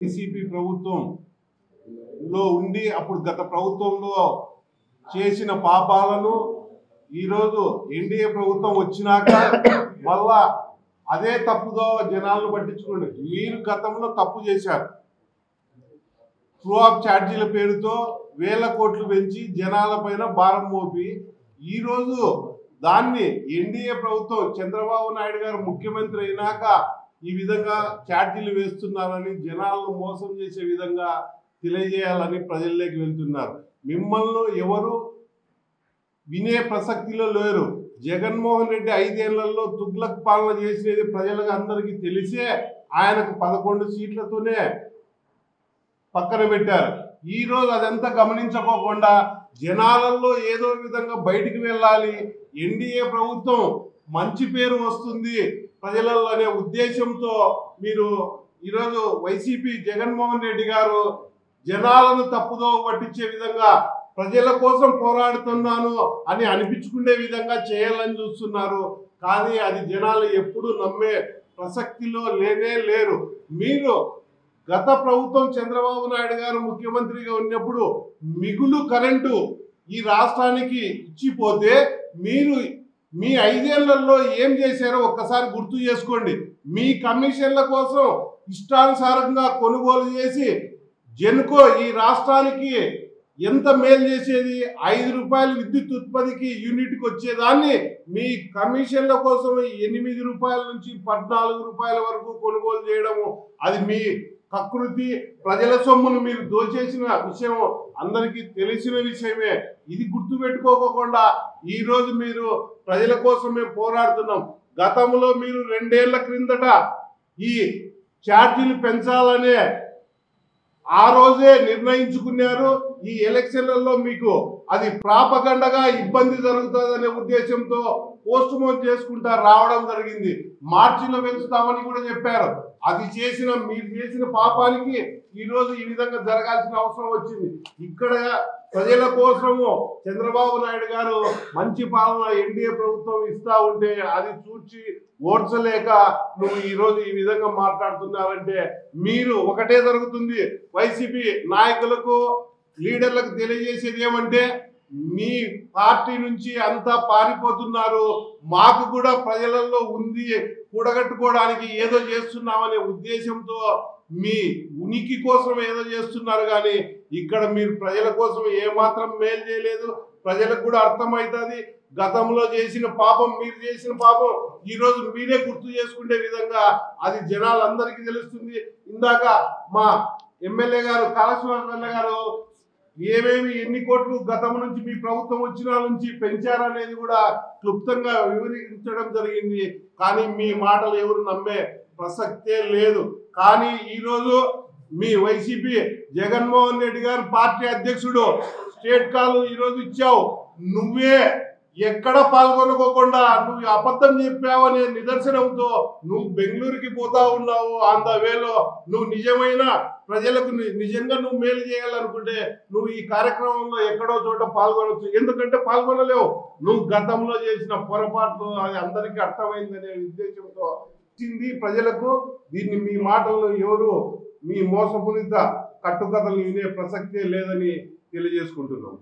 YCP ప్రభుత్వంలో ఉండి అప్పుడు గత ప్రభుత్వంలో చేసిన పాపాలను ఈరోజు ఎన్డీఏ ప్రభుత్వం వచ్చినాక మళ్ళా అదే తప్పుదో జనాలను పట్టించుకోండి. మీరు గతంలో తప్పు చేశారు. ట్రూ ఆఫ్ ఛార్జీల పేరుతో వేల కోట్లు పెంచి జనాల పైన భారం మోపి ఈరోజు దాన్ని ఎన్డీఏ ప్రభుత్వం చంద్రబాబు నాయుడు గారు ముఖ్యమంత్రి అయినాక ఈ విధంగా ఛార్జీలు వేస్తున్నారని జనాలను మోసం చేసే విధంగా తెలియజేయాలని ప్రజల్లోకి వెళ్తున్నారు. మిమ్మల్ని ఎవరు వినే ప్రసక్తిలో లేరు. జగన్మోహన్ రెడ్డి 5 ఏళ్లలో తుగ్లక్ పాలన చేసేది ప్రజలకు అందరికీ తెలిసే ఆయనకు 11 సీట్లతోనే పక్కన పెట్టారు. ఈరోజు అదంతా గమనించుకోకుండా జనాలలో ఏదో విధంగా బయటికి వెళ్ళాలి, ఎన్డీఏ ప్రభుత్వం మంచి పేరు వస్తుంది ప్రజలలో అనే ఉద్దేశంతో మీరు ఈరోజు వైసీపీ జగన్మోహన్ రెడ్డి గారు జనాలను తప్పుదో పట్టించే విధంగా ప్రజల కోసం పోరాడుతున్నాను అని అనిపించుకునే విధంగా చేయాలని చూస్తున్నారు. కానీ అది జనాలు ఎప్పుడు నమ్మే ప్రసక్తిలో లేనే లేరు. మీరు గత ప్రభుత్వం చంద్రబాబు నాయుడు గారు ముఖ్యమంత్రిగా ఉన్నప్పుడు మిగులు కరెంటు ఈ రాష్ట్రానికి ఇచ్చిపోతే మీరు మీ 5 ఏళ్లలో ఏం చేశారో ఒక్కసారి గుర్తు చేసుకోండి. మీ కమిషన్ల కోసం ఇష్టానుసారంగా కొనుగోలు చేసి జెన్కో ఈ రాష్ట్రానికి ఎంత మేలు చేసేది. 5 రూపాయలు విద్యుత్ ఉత్పత్తికి యూనిట్కి వచ్చేదాన్ని మీ కమిషన్ల కోసం 8 రూపాయల నుంచి 14 రూపాయల వరకు కొనుగోలు చేయడము అది మీ కకృతి. ప్రజల సొమ్మును మీరు దోచేసిన విషయం అందరికీ తెలిసిన విషయమే. ఇది గుర్తుపెట్టుకోకుండా ఈరోజు మీరు ప్రజల కోసమే పోరాడుతున్నాం. గతంలో మీరు 2 ఏళ్ల క్రిందట ఈ ఛార్జీలు పెంచాలనే ఆ రోజే నిర్ణయించుకున్నారు. ఈ ఎలక్షన్లలో మీకు అది ప్రాపగండగా ఇబ్బంది జరుగుతుందనే ఉద్దేశంతో పోస్ట్ పోన్ చేసుకుంటా రావడం జరిగింది. మార్చిలో పెంచుతామని కూడా చెప్పారు. అది మీరు చేసిన పాపానికి ఈరోజు ఈ విధంగా జరగాల్సిన అవసరం వచ్చింది. ఇక్కడ ప్రజల కోసము చంద్రబాబు నాయుడు గారు మంచి పాలన ఎన్డీఏ ప్రభుత్వం ఇస్తా ఉంటే అది చూచి ఓడ్చలేక నువ్వు ఈరోజు ఈ విధంగా మాట్లాడుతున్నారంటే మీరు ఒకటే జరుగుతుంది. వైసీపీ నాయకులకు లీడర్లకు తెలియజేసేది ఏమంటే మీ పార్టీ నుంచి అంతా పారిపోతున్నారు, మాకు కూడా ప్రజలలో ఉంది, కూడగట్టుకోవడానికి ఏదో చేస్తున్నామనే ఉద్దేశంతో మీ ఉనికి కోసం ఏదో చేస్తున్నారు. కానీ ఇక్కడ మీరు ప్రజల కోసం ఏమాత్రం మేలు చేయలేదు. ప్రజలకు కూడా అర్థమవుతుంది గతంలో చేసిన పాపం, మీరు చేసిన పాపం ఈరోజు మీరే గుర్తు చేసుకునే విధంగా అది జనాలందరికీ తెలుస్తుంది. ఇందాక మా ఎమ్మెల్యే గారు కాళేశ్వరం గారు ఎన్ని కోట్లు గతం నుంచి మీ ప్రభుత్వం వచ్చిన నుంచి పెంచారనేది కూడా క్లుప్తంగా వివరించడం జరిగింది. కానీ మీ మాటలు ఎవరు నమ్మే ప్రసక్తే లేదు. కానీ ఈరోజు మీ వైసీపీ జగన్మోహన్ రెడ్డి గారు పార్టీ అధ్యక్షుడు స్టేట్ కాల్ ఈరోజు ఇచ్చావు. నువ్వే ఎక్కడ పాల్గొనుకోకుండా నువ్వు అబద్ధం చెప్పావనే నిదర్శనంతో నువ్వు బెంగళూరుకి పోతా ఉన్నావు. ఆన్ ద వేలో నువ్వు నిజమైన ప్రజలకు నిజంగా నువ్వు మేలు చేయాలనుకుంటే నువ్వు ఈ కార్యక్రమంలో ఎక్కడో చోట పాల్గొనవచ్చు. ఎందుకంటే పాల్గొనలేవు. నువ్వు గతంలో చేసిన పొరపాట్లు అది అందరికీ అర్థమైందనే ఉద్దేశంతో ఇచ్చింది ప్రజలకు. దీన్ని మీ మాటలను ఎవరు మీ మోసపూరిత కట్టుకథలు వినే ప్రసక్తే లేదని తెలియజేసుకుంటున్నాం.